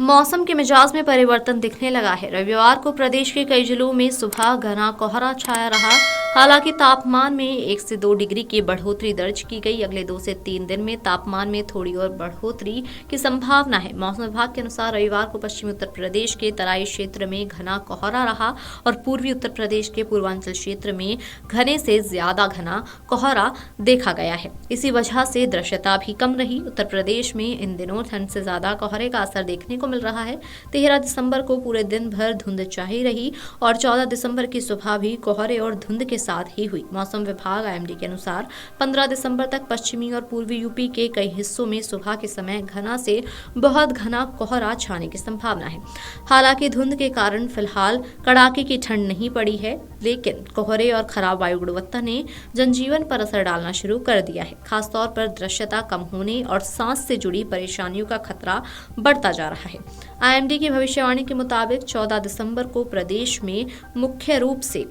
मौसम के मिजाज में परिवर्तन दिखने लगा है। रविवार को प्रदेश के कई जिलों में सुबह घना कोहरा छाया रहा। हालांकि तापमान में 1 से 2 डिग्री की बढ़ोतरी दर्ज की गई। अगले 2 से 3 दिन में तापमान में थोड़ी और बढ़ोतरी की संभावना है। मौसम विभाग के अनुसार रविवार को पश्चिमी उत्तर प्रदेश के तराई क्षेत्र में घना कोहरा रहा और पूर्वी उत्तर प्रदेश के पूर्वांचल क्षेत्र में घने से ज्यादा घना कोहरा देखा गया है। इसी वजह से दृश्यता भी कम रही। उत्तर प्रदेश में इन दिनों ठंड से ज्यादा कोहरे का असर देखने को मिल रहा है। 13 दिसंबर को पूरे दिन भर धुंध छाई रही और 14 दिसंबर की सुबह भी कोहरे और धुंध के साथ ही हुई। मौसम विभाग आईएमडी के अनुसार 15 दिसंबर तक पश्चिमी और पूर्वी यूपी के कई हिस्सों में सुबह के समय घना से बहुत घना कोहरा छाने की संभावना है। हालांकि धुंध के कारण फिलहाल कड़ाके की ठंड नहीं पड़ी है, लेकिन कोहरे और खराब वायु गुणवत्ता ने जनजीवन पर असर डालना शुरू कर दिया है। खासतौर पर दृश्यता कम होने और सांस से जुड़ी परेशानियों का खतरा बढ़ता जा रहा है। आईएमडी की भविष्यवाणी के मुताबिक 14 दिसंबर को प्रदेश में मुख्य रूप से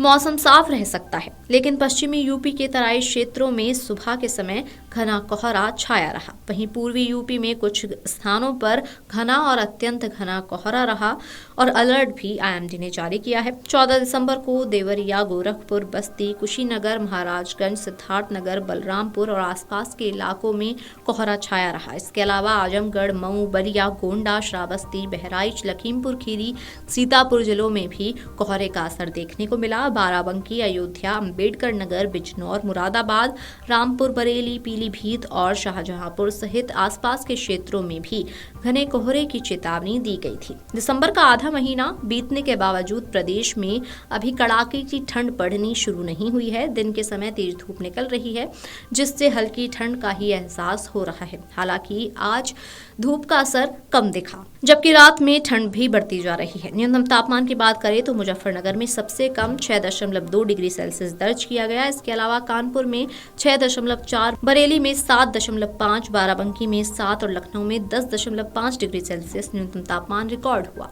मौसम साफ रह सकता है, लेकिन पश्चिमी यूपी के तराई क्षेत्रों में सुबह के समय घना कोहरा छाया रहा। वहीं पूर्वी यूपी में कुछ स्थानों पर घना और अत्यंत घना कोहरा रहा और अलर्ट भी आईएमडी ने जारी किया है। 14 दिसंबर को देवरिया, गोरखपुर, बस्ती, कुशीनगर, महाराजगंज, सिद्धार्थनगर, बलरामपुर और आसपास के इलाकों में कोहरा छाया रहा। इसके अलावा आजमगढ़, मऊ, बलिया, गोंडा, श्रावस्ती, बहराइच, लखीमपुर खीरी, सीतापुर जिलों में भी कोहरे का असर देखने को मिला। बाराबंकी, अयोध्या, अंबेडकर नगर, बिजनौर, मुरादाबाद, रामपुर, बरेली, पीलीभीत और शाहजहांपुर सहित आसपास के क्षेत्रों में भी घने कोहरे की चेतावनी दी गई थी। दिसंबर का आधा महीना बीतने के बावजूद प्रदेश में अभी कड़ाके की ठंड पड़नी शुरू नहीं हुई है। दिन के समय तेज धूप निकल रही है, जिससे हल्की ठंड का ही एहसास हो रहा है। हालांकि आज धूप का असर कम दिखा, जबकि रात में ठंड भी बढ़ती जा रही है। न्यूनतम तापमान की बात करें तो मुजफ्फरनगर में सबसे कम 6.2 डिग्री सेल्सियस दर्ज किया गया। इसके अलावा कानपुर में 6.4, बरेली में 7.5, बाराबंकी में 7 और लखनऊ में 10.5 डिग्री सेल्सियस न्यूनतम तापमान रिकॉर्ड हुआ।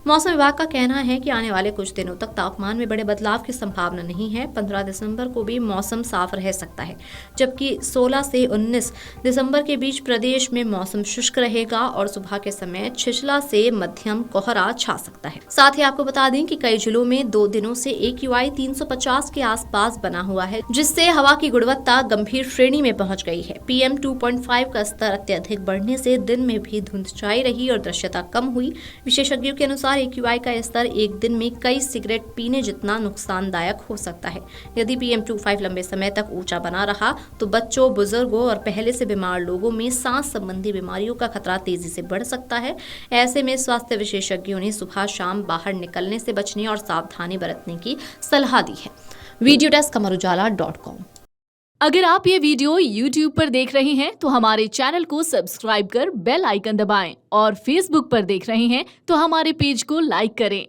मौसम विभाग का कहना है कि आने वाले कुछ दिनों तक तापमान में बड़े बदलाव की संभावना नहीं है। 15 दिसंबर को भी मौसम साफ रह सकता है, जबकि 16 से 19 दिसंबर के बीच प्रदेश में मौसम शुष्क रहेगा और सुबह के समय छिछला से मध्यम कोहरा छा सकता है। साथ ही आपको बता दें कि कई जिलों में 2 दिनों से AQI 350 के आसपास बना हुआ है, जिससे हवा की गुणवत्ता गंभीर श्रेणी में पहुंच गई है। PM 2.5 का स्तर अत्यधिक बढ़ने से दिन में भी धुंध छाई रही और दृश्यता कम हुई। विशेषज्ञों के अनुसार AQI का स्तर एक दिन में कई सिगरेट पीने जितना नुकसानदायक हो सकता है। यदि PM 2.5 लंबे समय तक ऊंचा बना रहा तो बच्चों, बुजुर्गों और पहले से बीमार लोगों में सांस संबंधी बीमारियों का खतरा तेजी से बढ़ सकता है। ऐसे में स्वास्थ्य विशेषज्ञों ने सुबह शाम बाहर निकलने से बचने और सावधानी बरतने की सलाह दी है। Video desk amarujala.com। अगर आप ये वीडियो YouTube पर देख रहे हैं तो हमारे चैनल को सब्सक्राइब कर बेल आइकन दबाएं और Facebook पर देख रहे हैं तो हमारे पेज को लाइक करें।